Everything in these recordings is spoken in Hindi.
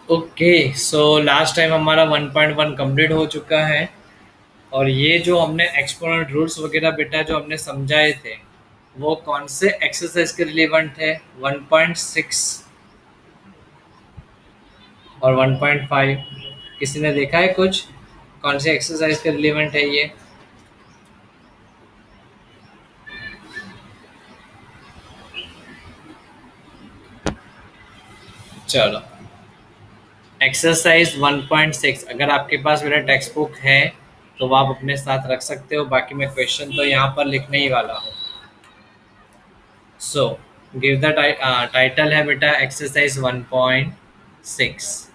ओके, सो लास्ट टाइम हमारा 1.1 कंप्लीट हो चुका है। और ये जो हमने एक्सपोनेंट रूल्स वगैरह बेटा जो हमने समझाए थे, वो कौन से एक्सरसाइज के रिलेवेंट है? 1.6 और 1.5। किसी ने देखा है कुछ कौन से एक्सरसाइज के रिलेवेंट है ये? चलो, एक्सरसाइज 1.6 अगर आपके पास मेरा टेक्स्ट बुक है तो वो आप अपने साथ रख सकते हो, बाकी मैं क्वेश्चन तो यहाँ पर लिखने ही वाला हूँ। सो गिव द टाइटल है बेटा exercise 1.6।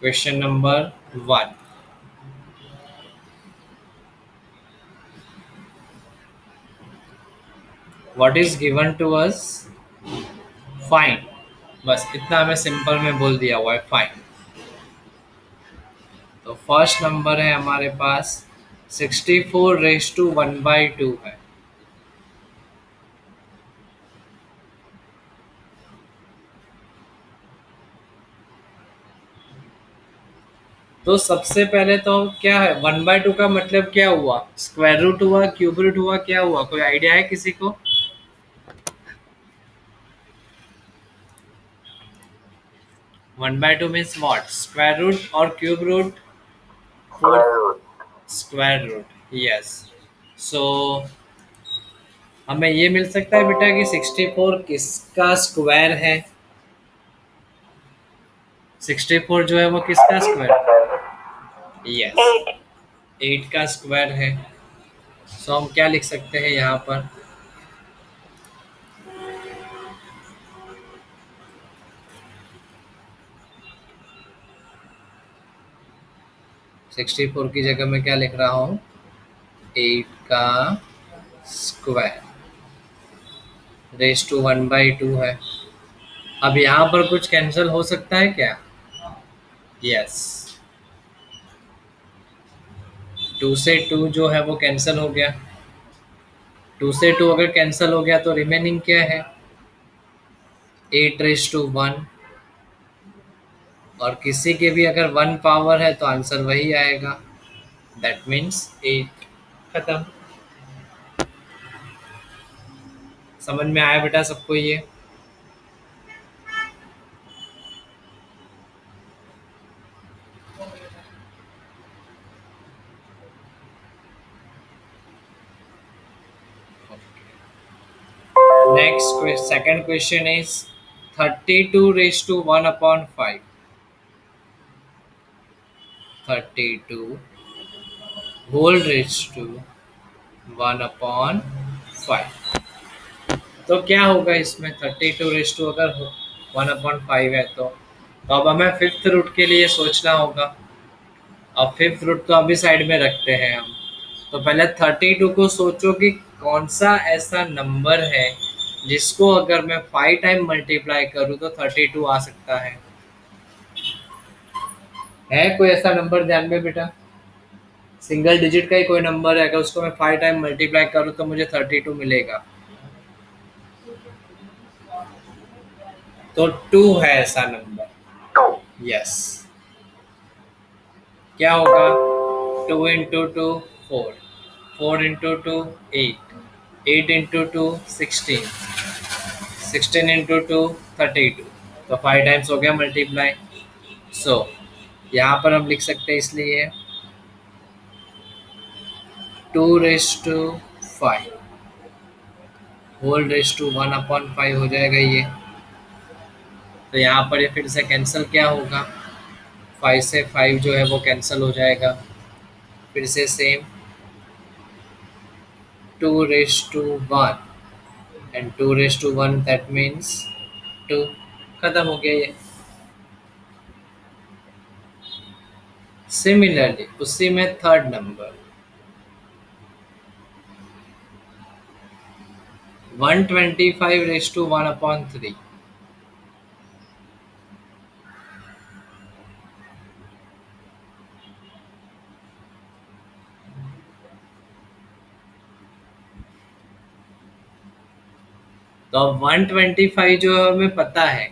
Question number 1। What is given to us? Find. बस इतना हमें सिंपल में बोल दिया हुआ है, फाइंड। तो फर्स्ट नंबर है हमारे पास 64 रेस टू 1/2 है। तो सबसे पहले तो क्या है, 1/2 का मतलब क्या हुआ? स्क्वायर रूट हुआ, क्यूब रूट हुआ, क्या हुआ? कोई आइडिया है किसी को? 1/2 मीन्स व्हाट? स्क्वायर रूट और cube root? Four. Square root, yes. So हमें ये मिल सकता है बेटा कि 64 किसका स्क्वायर है? 64 जो है वो किसका स्क्वायर? यस, 8 का स्क्वायर है। सो हम क्या लिख सकते हैं यहाँ पर? 64 की जगह मैं क्या लिख रहा हूँ? 8 का स्क्वायर रेस टू 1/2 है। अब यहाँ पर कुछ कैंसिल हो सकता है क्या? यस, 2 से 2 जो है वो कैंसिल हो गया। 2 से 2 अगर कैंसिल हो गया तो रिमेनिंग क्या है? 8 रेस टू 1। और किसी के भी अगर 1 पावर है तो आंसर वही आएगा, दैट मीन्स 8। खत्म। समझ में आया बेटा सबको ये? Next second question is 32 raise to 1/5। 32 whole raise to 1/5। तो क्या होगा इसमें? 32 रेस टू अगर 1/5 है तो अब हमें फिफ्थ रूट के लिए सोचना होगा। अब फिफ्थ रूट तो अभी साइड में रखते हैं हम। तो पहले 32 को सोचो कि कौन सा ऐसा नंबर है जिसको अगर मैं 5 टाइम मल्टीप्लाई करूँ तो 32 आ सकता है कोई ऐसा नंबर ध्यान में बेटा? सिंगल डिजिट का ही कोई नंबर है, अगर उसको मैं 5 टाइम मल्टीप्लाई करूँ तो मुझे 32 मिलेगा। तो 2 है ऐसा नंबर। यस। क्या होगा? 2 इंटू 2 4, 4 इंटू 2 8, 8 इंटू 2 16, 16 इंटू 2 32। तो 5 टाइम्स हो गया मल्टीप्लाई। सो यहाँ पर हम लिख सकते हैं इसलिए 2 raise to 5 whole raise to 1/5 हो जाएगा ये। तो यहाँ पर ये फिर से कैंसिल क्या होगा? 5 से 5 जो है वो कैंसिल हो जाएगा। फिर से same 2 raise to 1 and 2 raise to 1 that means 2। खत्म हो गया ये। सिमिलरली उसी में थर्ड नंबर 125 रेस टू 1/3। तो अब 125 जो है हमें पता है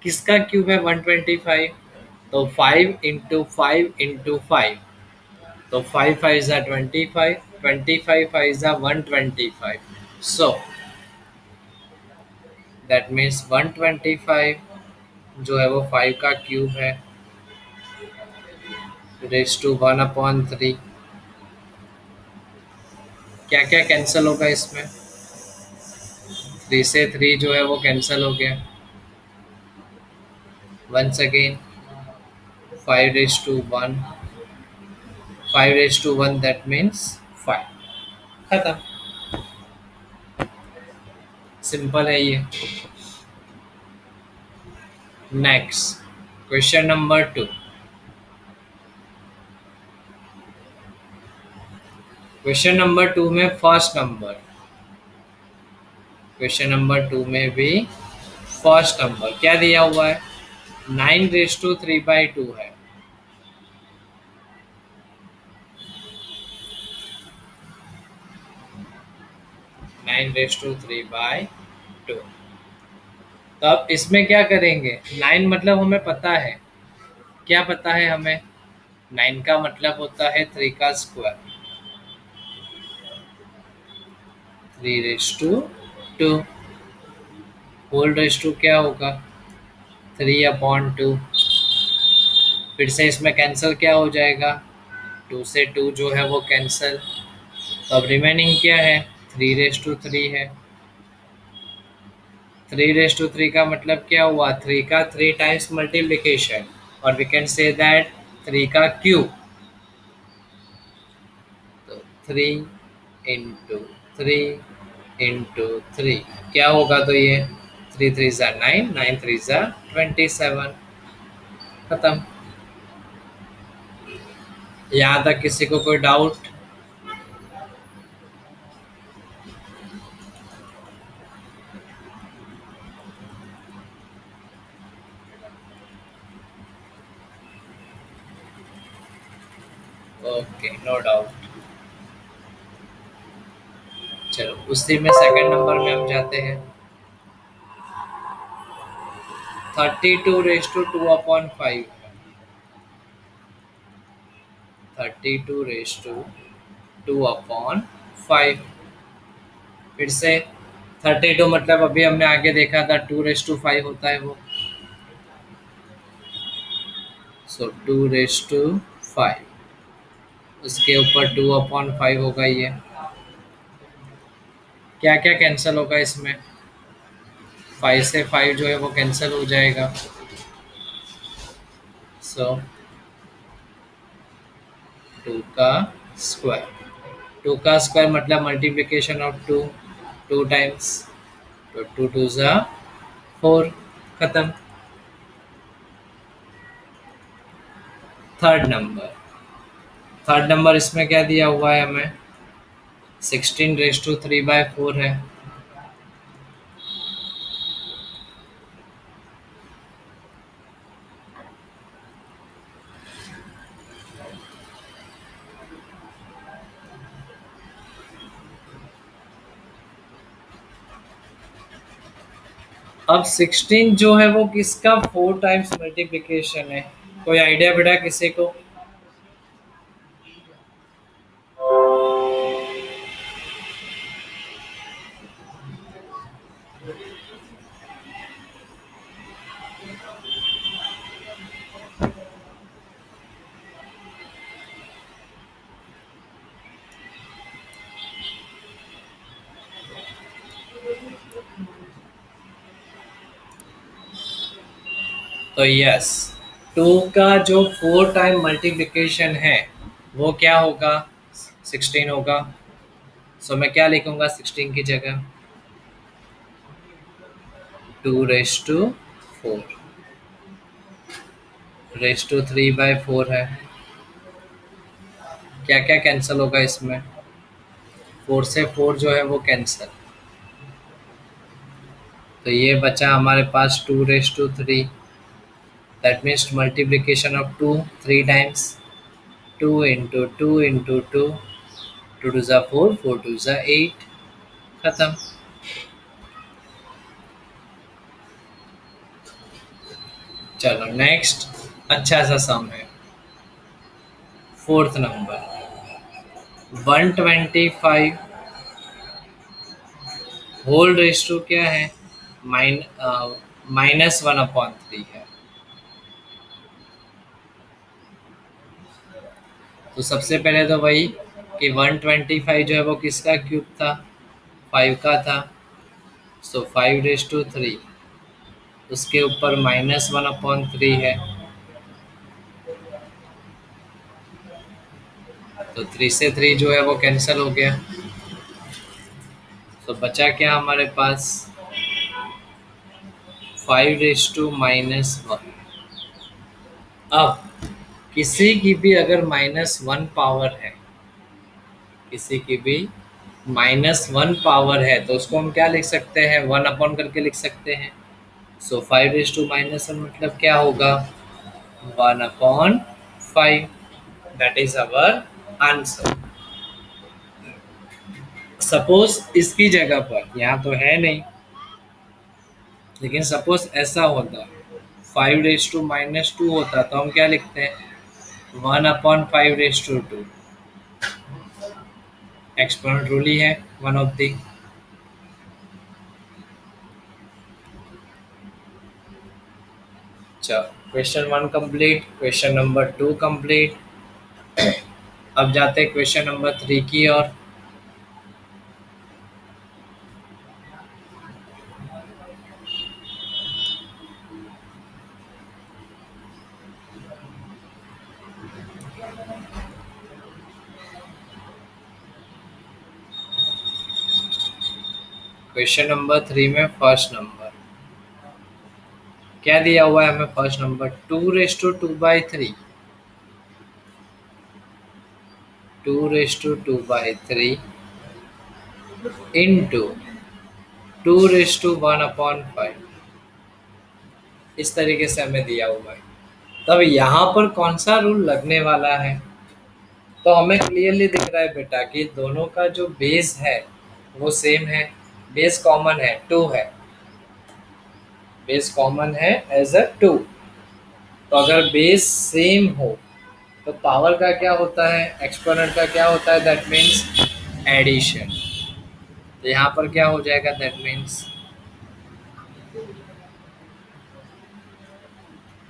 किसका क्यूब है 125। तो 5 इंटू 5 इंटू 5। तो 5 5 25 25 5 125। सो दैट मीन्स 125 जो है वो 5 का क्यूब है रेस टू 1/3। क्या क्या कैंसिल होगा इसमें? 3 से 3 जो है वो कैंसिल हो गया। Once again 5 raise to 1। 5 raise to 1 that means 5। खत्म। सिंपल है ये। Next question number 2। Question number 2 में फर्स्ट नंबर, क्वेश्चन नंबर 2 में भी फर्स्ट नंबर क्या दिया हुआ है? 9 रेस टू 3/2 है। 9 रेस टू 3/2। तो अब इसमें क्या करेंगे? 9 मतलब हमें पता है। क्या पता है हमें? 9 का मतलब होता है 3 का square. 3 raise to 2। Whole raise to क्या होगा? 3/2। फिर से इसमें कैंसिल क्या हो जाएगा? 2 से 2 जो है वो कैंसिल। तो अब रिमेनिंग क्या है? 3 रेस टू 3 है। 3 रेस टू 3 का मतलब क्या हुआ? 3 का 3 टाइम्स मल्टीप्लीकेशन, और वी कैन से दैट 3 का क्यूब। तो 3 इंटू 3 इंटू 3 क्या होगा? तो ये 3 3 ज़ा 9, 9 3 ज़ा 27। खत्म। यहाँ तक किसी को कोई डाउट? Okay, no doubt. चलो उसी में सेकंड नंबर में हम जाते हैं। 32 रेस टू 2/5। 32 raise to 2/5। फिर से 32 मतलब अभी हमने आगे देखा था 2 रेस टू 5 होता है वो। सो 2 रेस टू 5, उसके ऊपर 2/5 होगा ये। क्या क्या कैंसिल होगा इसमें? 5 से 5 जो है वो कैंसिल हो जाएगा। सो 2 का स्क्वायर। 2 का स्क्वायर मतलब मल्टीप्लिकेशन ऑफ 2, 2 टाइम्स। तो 2 2 ज़ा 4। खत्म। थर्ड नंबर, थर्ड नंबर इसमें क्या दिया हुआ है हमें? 16 रेस टू 3/4 है। अब 16 जो है वो किसका 4 टाइम्स मल्टीप्लिकेशन है? कोई आइडिया बेटा किसी को? तो यस, 2 का जो 4 टाइम मल्टीप्लिकेशन है वो क्या होगा? 16 होगा। सो मैं क्या लिखूंगा 16 की जगह? 2 रेस टू 4। रेस टू 3/4 है। क्या क्या कैंसिल होगा इसमें? 4 से 4 जो है वो कैंसिल। तो ये बचा हमारे पास 2 raise to 3। That means multiplication of 2 3 times. 2 into 2 into 2। 2 2 ज़ा 4, 4 2 ज़ा 8। खत्म। चलो नेक्स्ट। अच्छा सा सम है। Fourth number. 125 whole raise to क्या है? माइन -1/3 है। तो सबसे पहले तो वही कि 125 जो है वो किसका क्यूब था? 5 का था। सो 5 रेस टू 3। उसके ऊपर -1/3 है। तो 3 से 3 जो है वो कैंसिल हो गया। तो बचा क्या हमारे पास? 5 रेस टू -1। अब किसी की भी अगर -1 पावर है, किसी की भी -1 पावर है, तो उसको हम क्या लिख सकते हैं? 1 अपॉन करके लिख सकते हैं। सो 5 रेस टू -1 मतलब क्या होगा? 1/5। That is our answer. Suppose इसकी जगह पर, यहाँ तो है नहीं, लेकिन सपोज ऐसा होता, 5 रेस टू -2 होता, तो हम क्या लिखते हैं? 1/5 रेस टू 2। एक्सपोनेंट रूल ही है, वन ऑफ दी। अच्छा, question 1 complete, question number 2 complete. अब जाते हैं क्वेश्चन नंबर 3 की ओर। क्वेश्चन नंबर 3 में फर्स्ट नंबर क्या दिया हुआ है हमें? First number 2 raise to 2/3। 2 raise to 2/3 into 2 raise to 1/5। इस तरीके से हमें दिया हुआ है। तब यहाँ पर कौन सा रूल लगने वाला है? तो हमें क्लियरली दिख रहा है बेटा कि दोनों का जो बेस है वो सेम है। बेस कॉमन है, 2 है। बेस कॉमन है एज अ 2। तो अगर बेस सेम हो तो पावर का क्या होता है? एक्सपोनेंट का क्या होता है? That means addition. तो यहाँ पर क्या हो जाएगा? That means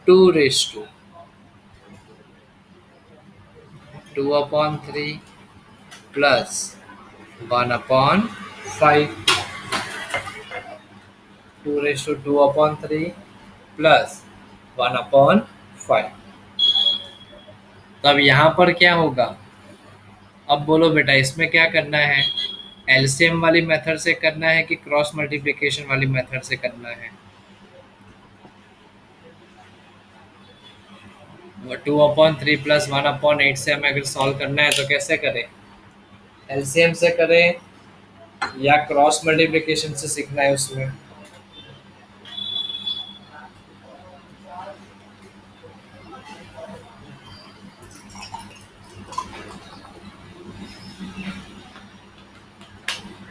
2 raise to 2/3 plus 1/5। 2 raise to 2/3 plus 1/5। तब यहाँ पर क्या होगा? अब बोलो बेटा, इसमें क्या करना है? एलसीएम वाली मेथड से करना है कि क्रॉस मल्टीप्लिकेशन वाली मेथड से करना है? 2/3 प्लस 1/8 से हमें अगर सॉल्व करना है तो कैसे करें? एलसीएम से करें या क्रॉस मल्टीप्लिकेशन से सीखना है उसमें?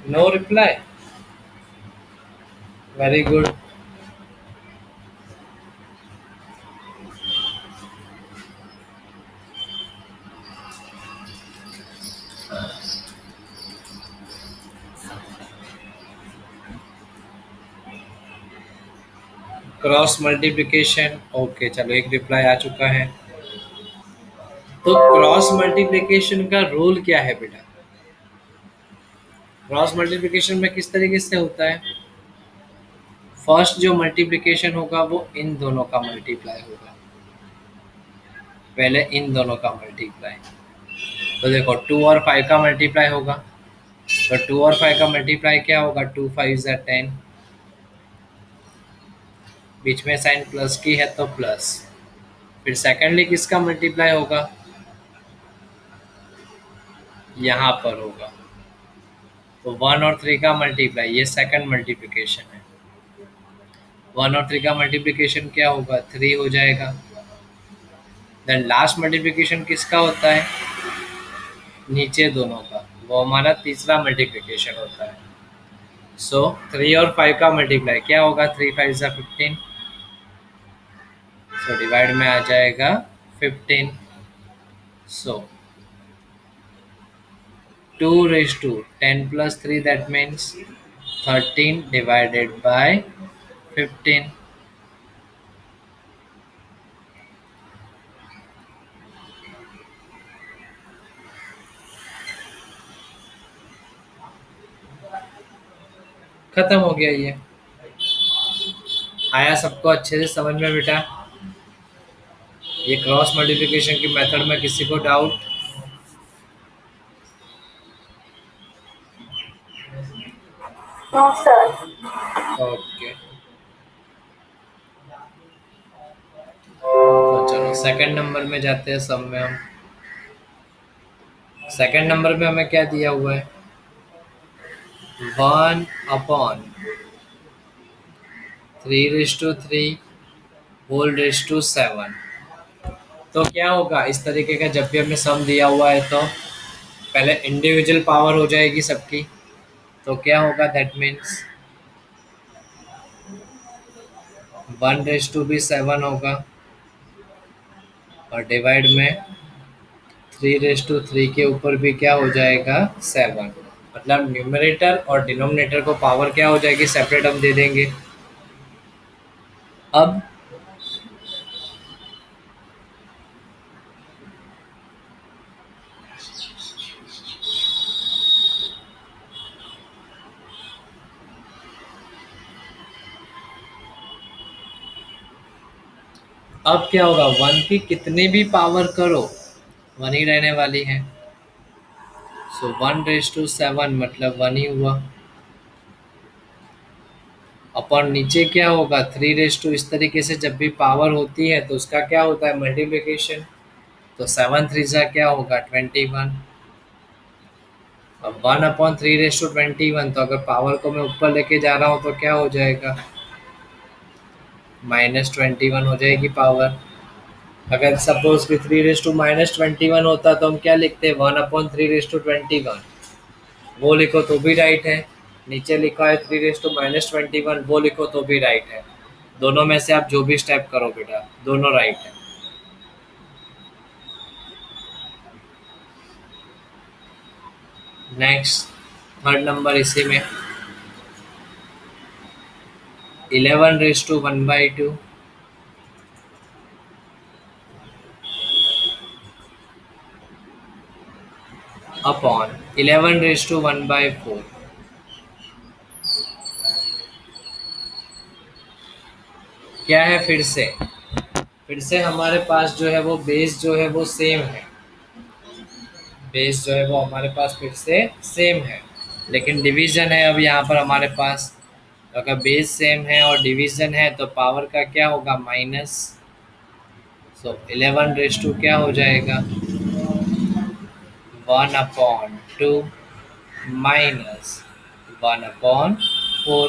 No reply. Very good. Cross multiplication, okay चलो एक रिप्लाई आ चुका है। तो क्रॉस मल्टीप्लिकेशन का रूल क्या है बेटा? क्रॉस मल्टीप्लिकेशन में किस तरीके से होता है? फर्स्ट जो मल्टीप्लिकेशन होगा वो इन दोनों का मल्टीप्लाई होगा। पहले इन दोनों का मल्टीप्लाई। तो देखो 2 और 5 का मल्टीप्लाई होगा। तो 2 और 5 का मल्टीप्लाई क्या होगा? 2 5 ज़ा 10। बीच में साइन प्लस की है तो प्लस। फिर सेकेंडली किसका मल्टीप्लाई होगा? यहाँ पर होगा। तो 1 और 3 का मल्टीप्लाई, ये सेकंड मल्टीप्लिकेशन है। 1 और 3 का मल्टीप्लिकेशन क्या होगा, 3 हो जाएगा। देन लास्ट मल्टीप्लिकेशन किसका होता है, नीचे दोनों का, वो हमारा तीसरा मल्टीप्लिकेशन होता है। सो 3 और 5 का मल्टीप्लाई क्या होगा, 3 5 15। सो डिवाइड में आ जाएगा 15। सो 2 raised to 10 + 3, that means 13 divided by 15। खत्म हो गया ये। आया सबको अच्छे से समझ में बेटा, ये क्रॉस मल्टीप्लिकेशन की मेथड में किसी को डाउट? No sir. ओके, तो चलो सेकंड नंबर में जाते हैं। सब में हम सेकंड नंबर में हमें क्या दिया हुआ है, 1/3 होल रेज टू 7। तो क्या होगा, इस तरीके का जब भी हमें सम दिया हुआ है तो पहले इंडिविजुअल पावर हो जाएगी सबकी। तो क्या होगा, दैट मीन्स 1 रेज टू भी 7 होगा, और डिवाइड में 3 रेज टू 3 के ऊपर भी क्या हो जाएगा, 7। मतलब न्यूमरेटर और डिनोमिनेटर को पावर क्या हो जाएगी, सेपरेट हम दे देंगे। अब अब क्या होगा, 1 की कितनी भी पावर करो 1 ही रहने वाली है। सो 1 रेज टू 7 मतलब 1 ही हुआ। अपॉन नीचे क्या होगा, 3 रेज टू, इस तरीके से जब भी पावर होती है तो उसका क्या होता है, मल्टीप्लिकेशन। तो 7 3 क्या होगा, 21। अब 1/3 रेज टू 21, तो अगर पावर को मैं ऊपर लेके जा रहा हूँ तो क्या हो जाएगा, -21 हो जाएगी पावर। अगर सपोज कि 3 रेज टू -21 होता तो हम क्या लिखते हैं, 1/3 रेज टू 21, वो लिखो तो भी राइट है। नीचे लिखा है 3 रेज टू -21, वो लिखो तो भी राइट है। दोनों में से आप जो भी स्टेप करो बेटा, दोनों राइट है। नेक्स्ट थर्ड नंबर, इसी में 11 raise to 1/2 upon 11 raise to 1/4। क्या है, फिर से हमारे पास जो है वो बेस जो है वो सेम है। बेस जो है वो हमारे पास फिर से सेम है, लेकिन डिवीजन है अब यहाँ पर हमारे पास। तो अगर बेस सेम है और डिवीजन है तो पावर का क्या होगा, माइनस। सो 11 रेज टू क्या हो जाएगा, 1/2 -1/4।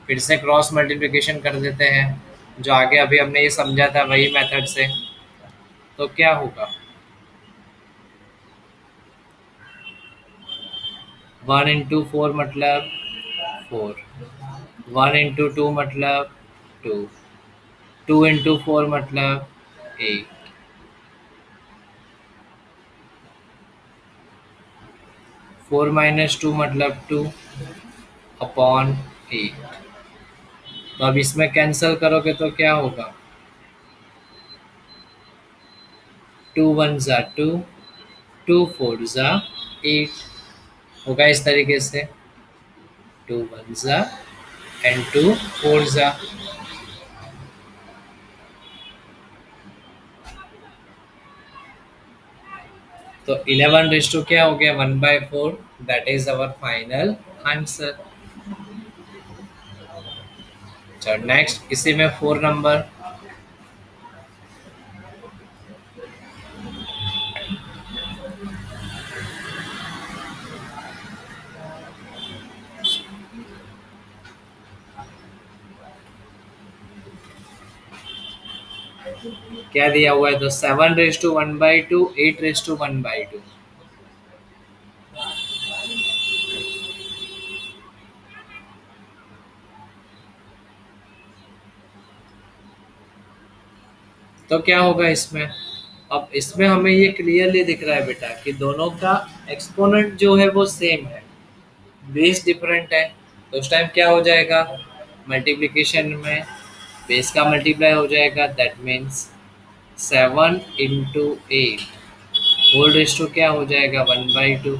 फिर से क्रॉस मल्टीप्लिकेशन कर देते हैं, जो आगे अभी हमने ये समझा था वही मेथड से। तो क्या होगा, 1 × 4 मतलब 4, 1 × 2 मतलब 2, 2 × 4 मतलब 8, 4 - 2 मतलब 2 अपॉन 8। तो अब इसमें कैंसिल करोगे तो क्या होगा, 2 × 1 = 2, 2 × 4 = 8 होगा इस तरीके से, 2 × 1 एंड 2 × 4। तो 11 रेज टू क्या हो गया, 1/4। That is our final answer. चलो नेक्स्ट, इसी में 4 नंबर, क्या दिया हुआ है? तो 7 रेस टू 1/2, 8 रेस टू 1/2। तो क्या होगा इसमें? अब इसमें हमें ये क्लियरली दिख रहा है बेटा कि दोनों का एक्सपोनेंट जो है वो सेम है, बेस डिफरेंट है। तो उस टाइम क्या हो जाएगा? मल्टीप्लिकेशन में बेस का मल्टीप्लाई हो जाएगा, that means 7 × 8 whole raise to क्या हो जाएगा? 1/2।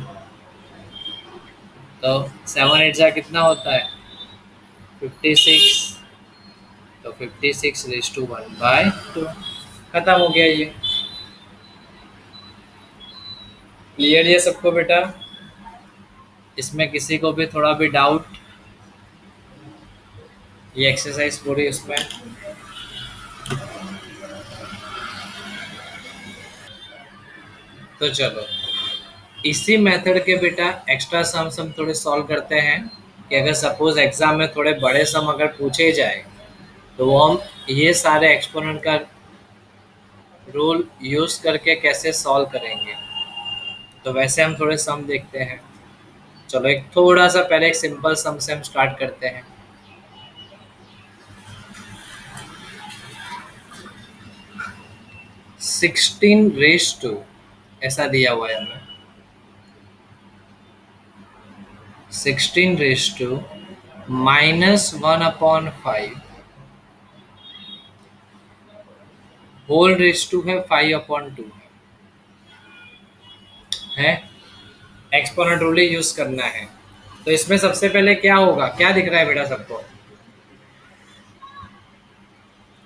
तो 7 8 जा कितना होता है? 56। तो 56 रेस टू 1/2। खत्म हो गया ये। क्लियर ये सबको बेटा? इसमें किसी को भी थोड़ा भी डाउट? ये एक्सरसाइज पूरी उसमें। तो चलो इसी मेथड के बेटा एक्स्ट्रा सम्स हम थोड़े सॉल्व करते हैं कि अगर सपोज एग्जाम में थोड़े बड़े सम अगर पूछे जाए तो वो हम ये सारे एक्सपोनेंट का रूल यूज करके कैसे सॉल्व करेंगे। तो वैसे हम थोड़े सम देखते हैं। चलो एक थोड़ा सा पहले एक सिंपल सम से हम स्टार्ट करते हैं। 16 रेस टू ऐसा दिया हुआ है हमें। 16 raise to -1/5 whole raise to है 5/2 है। एक्सपोनेंट रूल यूज करना है। तो इसमें सबसे पहले क्या होगा? क्या दिख रहा है बेटा सबको?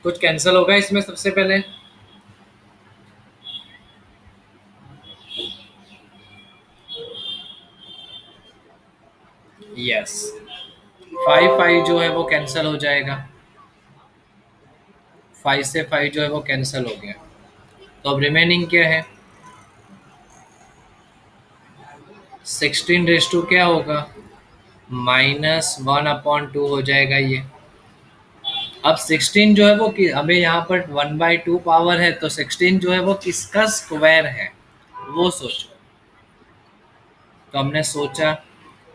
कुछ कैंसिल होगा इसमें सबसे पहले? यस, 5 जो है वो कैंसिल हो जाएगा। 5 से 5 जो है वो कैंसिल हो गया। तो अब रिमेनिंग क्या है? 16 रेस टू क्या होगा? -1/2 हो जाएगा ये। अब 16 जो है वो हमें यहाँ पर 1/2 पावर है, तो 16 जो है वो किसका स्क्वायर है वो सोचो। तो हमने सोचा,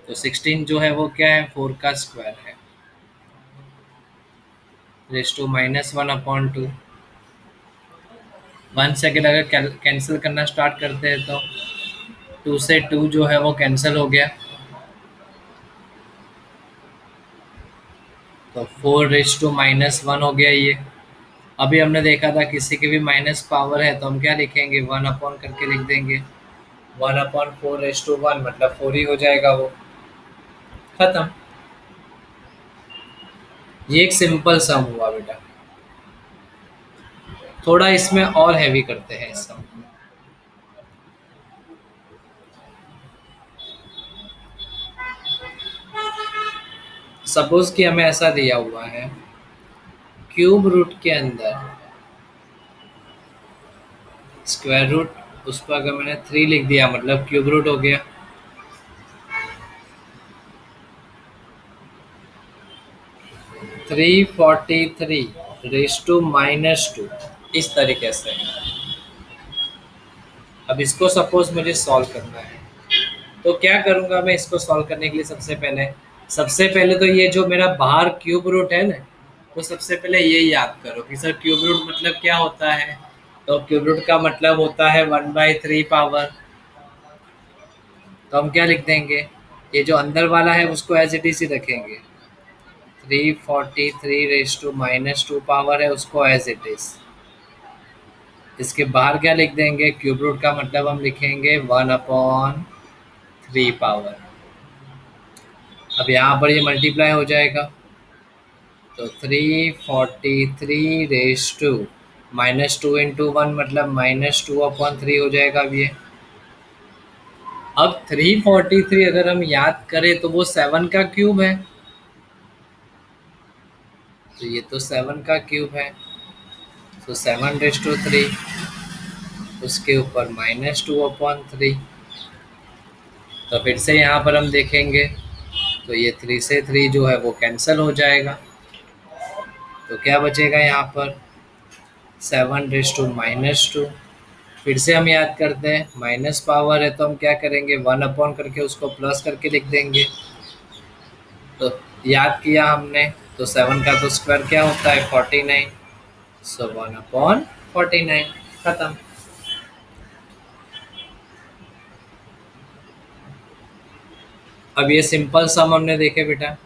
तो 16 जो है वो क्या है? 4 का स्क्वायर है। Raise to -1/2। 1 सेकेंड अगर कैंसिल करना स्टार्ट करते हैं तो 2 से 2 जो है वो कैंसिल हो गया। तो 4 रेस टू -1 हो गया ये। अभी हमने देखा था किसी की भी माइनस पावर है तो हम क्या लिखेंगे? 1 करके लिख देंगे। 1/4 रेस टू 1 मतलब 4 ही हो जाएगा वो। खत्म। ये एक सिंपल सम हुआ बेटा। थोड़ा इसमें और हैवी करते हैं इस सम को। सपोज कि हमें ऐसा दिया हुआ है, क्यूब रूट के अंदर स्क्वायर रूट, उस पर अगर मैंने 3 लिख दिया मतलब क्यूब रूट हो गया। 343 रेस टू -2 इस तरीके से। अब इसको सपोज मुझे सॉल्व करना है, तो क्या करूंगा मैं इसको सॉल्व करने के लिए? सबसे पहले तो ये जो मेरा बाहर क्यूब रूट है ना, तो सबसे पहले ये याद करो कि सर क्यूब रूट मतलब क्या होता है। तो क्यूब रूट का मतलब होता है 1/3 पावर। तो हम क्या लिख देंगे? ये जो अंदर वाला है उसको एज इट इज ही रखेंगे। 343 रेस टू -2 पावर है उसको एज इट इज। इसके बाहर क्या लिख देंगे? क्यूब रूट का मतलब हम लिखेंगे 1/3 पावर। अब यहाँ पर ये मल्टीप्लाई हो जाएगा। तो 343 रेस टू -2 × 1 मतलब -2/3 हो जाएगा। अब ये, अब 343 अगर हम याद करें तो वो 7 का क्यूब है। तो ये तो 7 का क्यूब है। तो 7 रेस टू 3, उसके ऊपर -2/3। तो फिर से यहाँ पर हम देखेंगे तो ये 3 से 3 जो है वो कैंसिल हो जाएगा। तो क्या बचेगा यहाँ पर? 7 रेस टू -2। फिर से हम याद करते हैं, माइनस पावर है तो हम क्या करेंगे, 1 अपॉन करके उसको प्लस करके लिख देंगे। तो याद किया हमने, तो 7 का तो स्क्वायर क्या होता है, 49। सो 1/49, खत्म। अब ये सिंपल सम हमने देखे बेटा।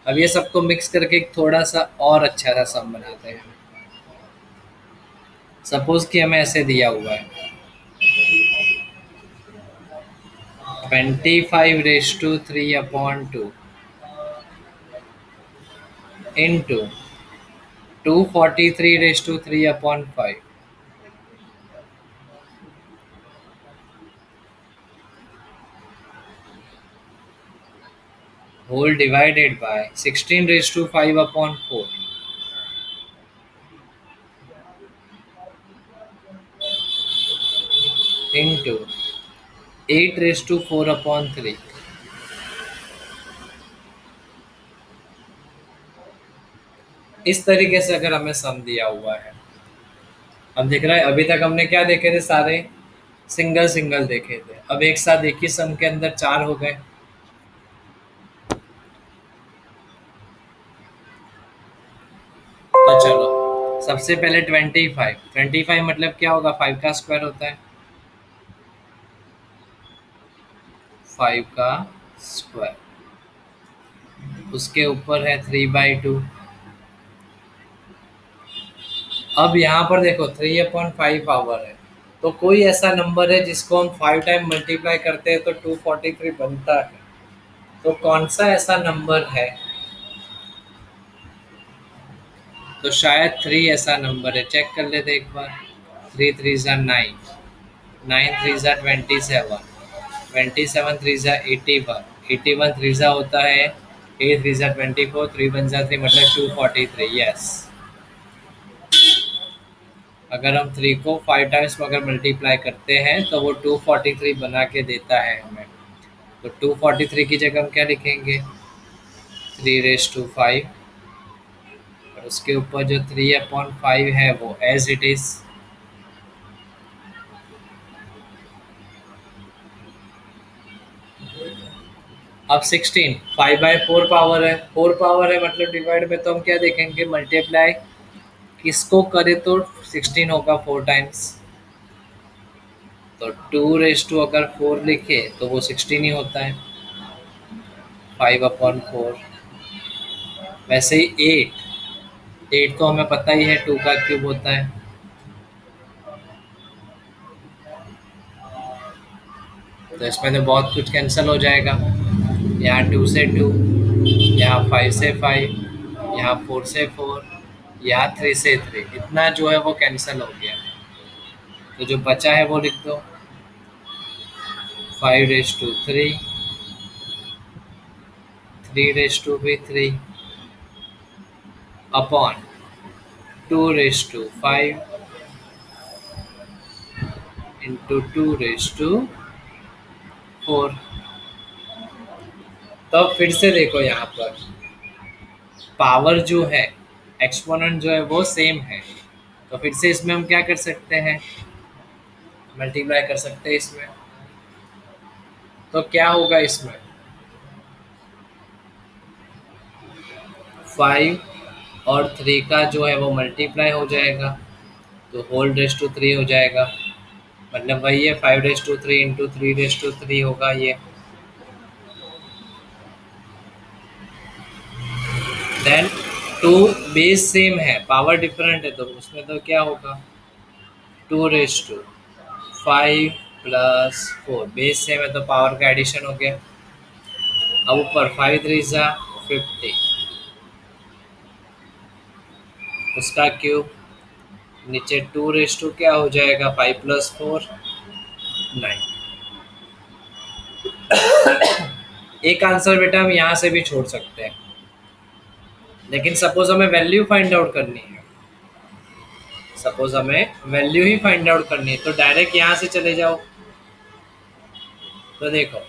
अब ये सबको मिक्स करके एक थोड़ा सा और अच्छा सा सम बनाते हैं। सपोज कि हमें ऐसे दिया हुआ है, 25 raise to 3/2 into 243 raise to 3/5 whole divided by 16 raise to 5/4 into 8 raise to 4/3। इस तरीके से अगर हमें सम दिया हुआ है। अब देख रहा है, अभी तक हमने क्या देखे थे, सारे सिंगल सिंगल देखे थे। अब एक साथ एक ही सम के अंदर चार हो गए। तो चलो, सबसे पहले 25 मतलब क्या होगा, 5 का स्क्वायर होता है। 5 का स्क्वायर, उसके ऊपर है 3/2। अब यहाँ पर देखो 3/5 आवर है, तो कोई ऐसा नंबर है जिसको हम 5 टाइम मल्टीप्लाई करते हैं तो 243 बनता है। तो कौन सा ऐसा नंबर है, तो शायद 3 ऐसा नंबर है। चेक कर लेते एक बार। 3 3 9, 9 3 27, 27 3 81, 81 3 होता है 8 3 24, 3 1 3 मतलब 243। यस, अगर हम 3 को 5 टाइम्स में अगर मल्टीप्लाई करते हैं तो वो 243 बना के देता है हमें। तो 243 की जगह हम क्या लिखेंगे, 3/5, और उसके ऊपर जो 3/5 है वो एज इट इज। अब 16, 5/4 पावर है, 4 पावर है मतलब डिवाइड में तो हम क्या देखेंगे, मल्टीप्लाई किसको करे तो 16 होगा 4 टाइम्स। तो 2 अगर 4 लिखे तो वो 16 ही होता है, 5/4। वैसे ही 8 तो हमें पता ही है 2 का क्यूब होता है। तो इसमें तो बहुत कुछ कैंसिल हो जाएगा। यहाँ 2 से 2, यहाँ 5 से 5, यहाँ 4 से 4, यहाँ 3 से 3, इतना जो है वो कैंसिल हो गया। तो जो बचा है वो लिख दो, 5/3, 3/3 अपॉन 2/5 इंटू 2/4। तो अब फिर से देखो यहाँ पर पावर जो है, एक्सपोनेंट जो है वो सेम है। तो फिर से इसमें हम क्या कर सकते हैं, मल्टीप्लाई कर सकते हैं इसमें। तो क्या होगा इसमें, 5 और 3 का जो है वो मल्टीप्लाई हो जाएगा, तो होल 3 हो जाएगा। मतलब वही है, 5/3 इंटू 3/3 होगा ये। देन 2, बेस सेम है, पावर डिफरेंट है, तो उसमें तो क्या होगा, 2/5 + 4, बेस सेम है तो पावर का एडिशन हो गया। अब ऊपर 5 3 50, उसका क्यूब, नीचे 2 क्या हो जाएगा, 5 + 4 9। एक आंसर बेटा हम यहाँ से भी छोड़ सकते हैं, लेकिन सपोज हमें वैल्यू फाइंड आउट करनी है, सपोज हमें वैल्यू ही फाइंड आउट करनी है, तो डायरेक्ट यहाँ से चले जाओ। तो देखो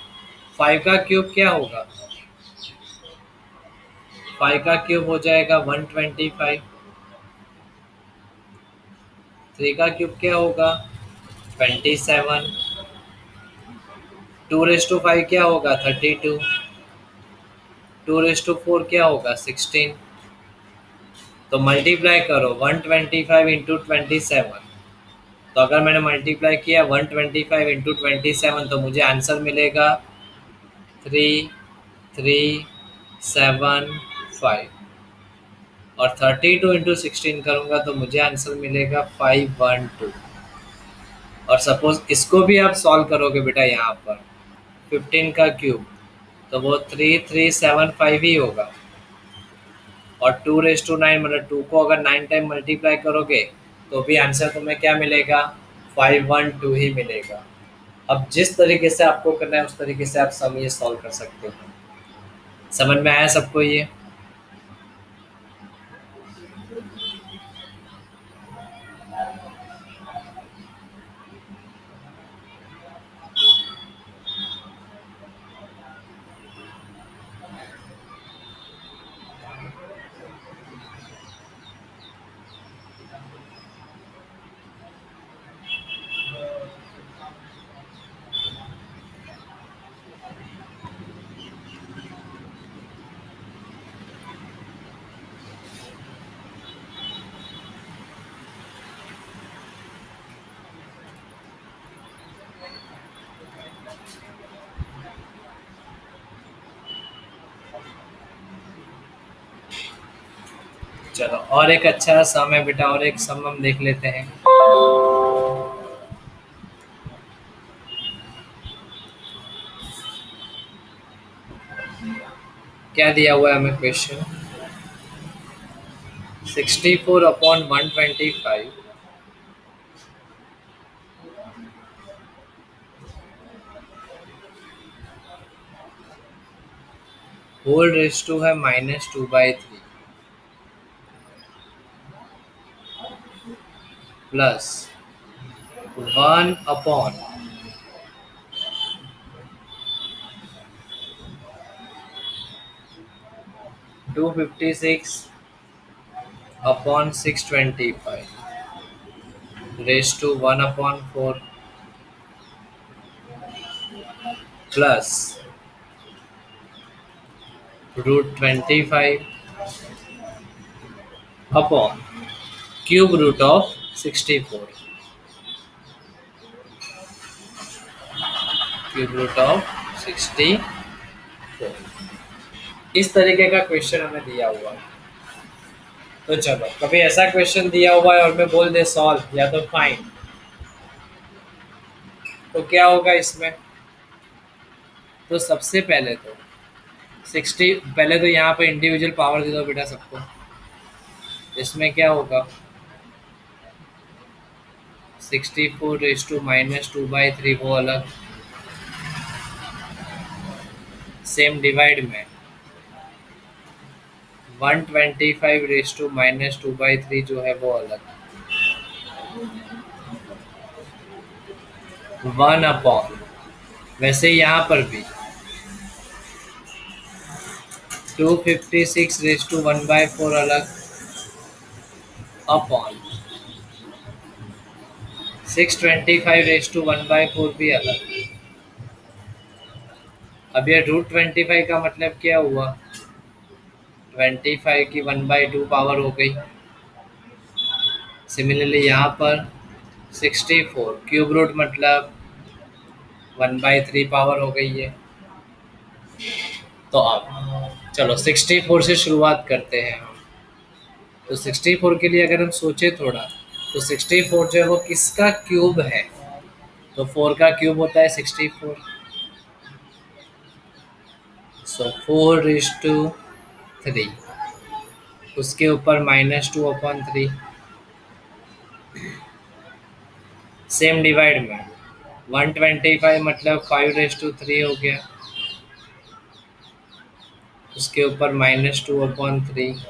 5 का क्यूब क्या होगा, 5 का क्यूब हो जाएगा 125, 3 का क्यूब क्या होगा 27। 2 रेस टू 5 क्या होगा 32। 2 रेस टू 4 क्या होगा 16। तो मल्टीप्लाई करो 125 इंटू 27। तो अगर मैंने मल्टीप्लाई किया 125 इंटू 27 तो मुझे आंसर मिलेगा 3375। और 32 इंटू 16 करूंगा तो मुझे आंसर मिलेगा 512। और सपोज इसको भी आप सॉल्व करोगे बेटा यहाँ पर 15 का क्यूब तो वो 3375 ही होगा। और 2 रेस टू 9 मतलब 2 को अगर 9 टाइम मल्टीप्लाई करोगे तो भी आंसर तुम्हें क्या मिलेगा 512 ही मिलेगा। अब जिस तरीके से आपको करना है उस तरीके से आप सम ये सॉल्व कर सकते हो। समझ में आया सबको ये? चलो और एक अच्छा सम है बेटा, और एक सम हम देख लेते हैं। क्या दिया हुआ है हमें क्वेश्चन 64/125 होल रेस टू है -2/3 plus 1/256 upon 625 raise to 1/4 plus √25 upon cube root of 64 cube root of 64। इस तरीके का क्वेश्चन हमें दिया हुआ है। तो चलो कभी ऐसा क्वेश्चन दिया हुआ है और मैं बोल दे सॉल्व या तो फाइंड, तो क्या होगा इसमें? तो सबसे पहले तो 60 पहले तो यहाँ पे इंडिविजुअल पावर दे दो बेटा सबको। इसमें क्या होगा 64 रेस टू -2/3 वो अलग, सेम डिवाइड में 125 रेस टू -2/3 जो है वो अलग, 1/, वैसे यहाँ पर भी 256 रेस टू 1/4 अलग, अपॉन 625 रेस टू 1/4 भी अलग। अब ये √25 का मतलब क्या हुआ 25 की 1/2 पावर हो गई। सिमिलरली यहाँ पर 64 क्यूब रूट मतलब 1/3 पावर हो गई है। तो अब चलो 64 से शुरुआत करते हैं हम। तो 64 के लिए अगर हम सोचे थोड़ा तो 64 जो है वो किसका क्यूब है? तो 4 का क्यूब होता है 64। सो 4/3 उसके ऊपर -2/3 सेम डिवाइड में 125 मतलब 5/3 हो गया, उसके ऊपर -2/3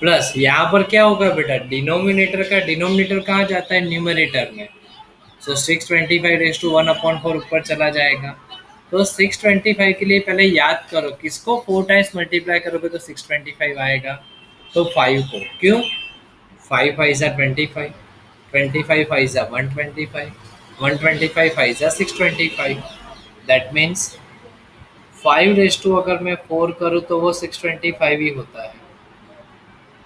प्लस यहाँ पर क्या होगा बेटा डिनोमिनेटर का डिनोमिनेटर कहाँ जाता है न्यूमरेटर में। सो 625 रेस टू 1/4 ऊपर चला जाएगा। तो 625 के लिए पहले याद करो किसको 4 टाइम्स मल्टीप्लाई करोगे तो 625 आएगा। तो 5 को क्यों 5 5 जा 25, 25 5 जा 125, 125 5 जा 625. दैट मीन्स 5 रेस टू अगर मैं 4 करूँ तो वो 625 ही होता है,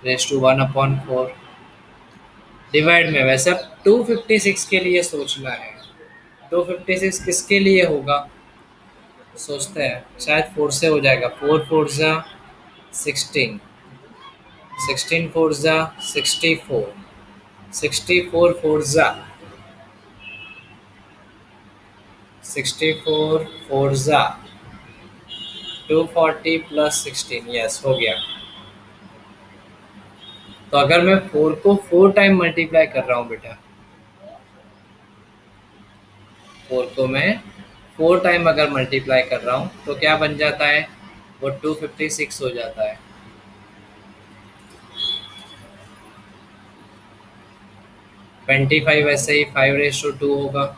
रेस टू 1/4 डिवाइड में. वैसे अब 256 के लिए सोचना है. 256 किसके लिए होगा सोचते हैं. शायद 4 से हो जाएगा. 4 4 जा 16, 16 4 जा 64, 64 4 जा 64 4 जा 240 प्लस 16. यस हो गया. तो अगर मैं 4 को 4 टाइम मल्टीप्लाई कर रहा हूँ बेटा, 4 को मैं 4 टाइम अगर मल्टीप्लाई कर रहा हूँ तो क्या बन जाता है, वो 256 हो जाता है. 25 ऐसे ही 5 रेस टू 2 होगा.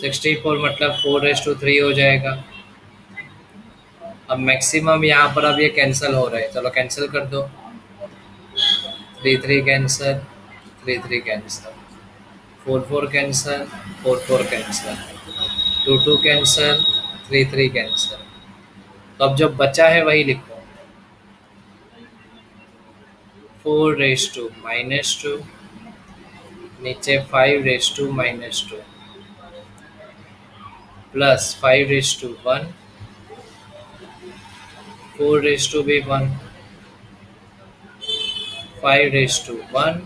64 मतलब 4 रेस टू 3 हो जाएगा. अब मैक्सिमम यहाँ पर अब ये कैंसिल हो रहे हैं. चलो कैंसिल कर दो. 3 3 cancel, 3 3 cancel, 4 4 cancel, 4 4 cancel, 2 2 cancel, 3 3 cancel. तो अब जो बचा है वही लिखो. 4 रेस टू -2, नीचे 5 raise to -2 plus 5 raise to 1, 4 raise to भी 1, 5 रेस टू 1,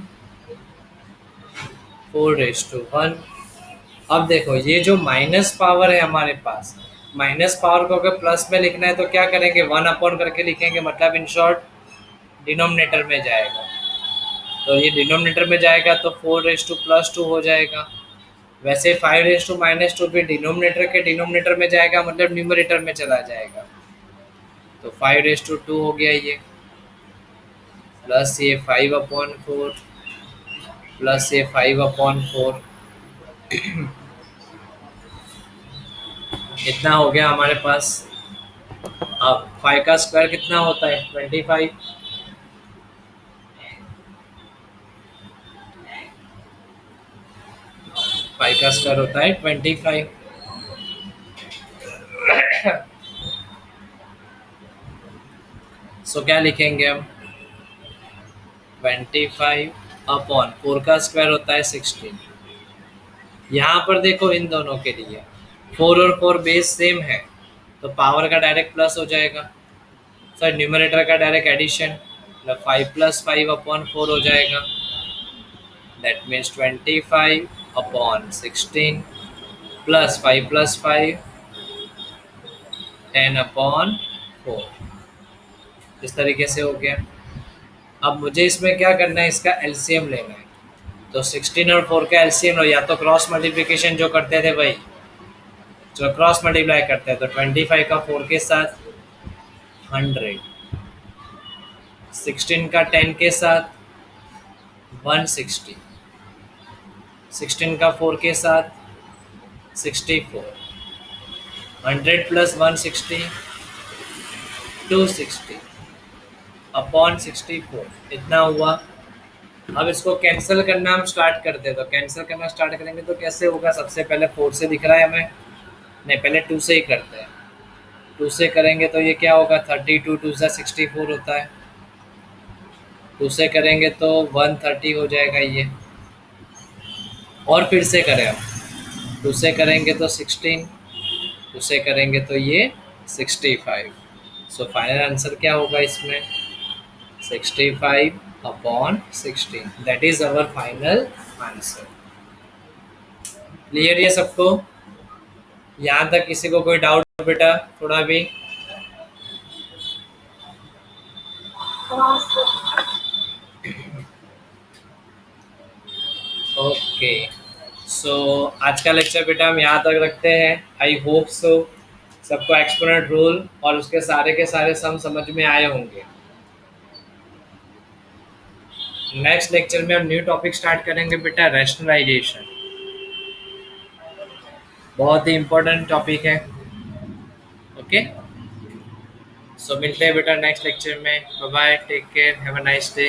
4 रेस टू 1. अब देखो ये जो माइनस पावर है हमारे पास, माइनस पावर को अगर प्लस में लिखना है तो क्या करेंगे, 1 करके लिखेंगे. मतलब इन शॉर्ट डिनोमिनेटर में जाएगा. तो ये डिनोमिनेटर में जाएगा तो 4 रेस टू+2 हो जाएगा. वैसे 5 रेस टू -2 भी डिनोमिनेटर के डिनोमिनेटर में जाएगा, मतलब न्यूमरेटर में चला जाएगा. तो 5 रेस टू 2 हो गया ये, प्लस ये 5/4 प्लस ये 5/4. इतना हो गया हमारे पास. अब 5 का स्क्वायर कितना होता है, 25. 5 का स्क्वायर होता है 25. सो क्या लिखेंगे हम, 25/4 का स्क्वायर होता है 16. यहाँ पर देखो इन दोनों के लिए 4 और 4 बेस सेम है, तो पावर का डायरेक्ट प्लस हो जाएगा. सर न्यूमरेटर का डायरेक्ट एडिशन, मतलब 5 + 5/4 हो जाएगा. That means 25/16 plus 5 + 5 10/4. इस तरीके से हो गया. अब मुझे इसमें क्या करना है, इसका एलसीएम लेना है. तो 16 और 4 का एलसीएम लो, या तो क्रॉस मल्टीप्लिकेशन जो करते थे भाई, जो क्रॉस मल्टीप्लाई करते हैं, तो 25 का 4 के साथ 100, 16 का 10 के साथ 160, 16 का 4 के साथ 64, 100 + 160 260/64. इतना हुआ. अब इसको कैंसिल करना हम स्टार्ट करते हैं. तो कैंसिल करना स्टार्ट करेंगे तो कैसे होगा, सबसे पहले 4 से दिख रहा है हमें, नहीं पहले 2 से ही करते हैं. 2 से करेंगे तो ये क्या होगा, 32 2 सा 64 होता है. 2 से करेंगे तो 130 हो जाएगा ये. और फिर से करें हम, 2 से करेंगे तो 16, 2 से करेंगे तो ये 65. सो फाइनल आंसर क्या होगा इसमें, 65/16. That is our final answer. Clear ये सबको, यहाँ तक किसी को कोई डाउट बेटा थोड़ा भी. हाँ सर. ओके. सो आज का लेक्चर बेटा हम यहाँ तक रखते हैं. आई होप सो सबको एक्सपोनेंट रूल और उसके सारे के सारे सम समझ में आए होंगे. नेक्स्ट लेक्चर में हम न्यू टॉपिक स्टार्ट करेंगे बेटा, रैशनलाइजेशन. बहुत ही इंपॉर्टेंट टॉपिक है. ओके. सो मिलते हैं बेटा नेक्स्ट लेक्चर में। Bye bye, take care, have a nice day.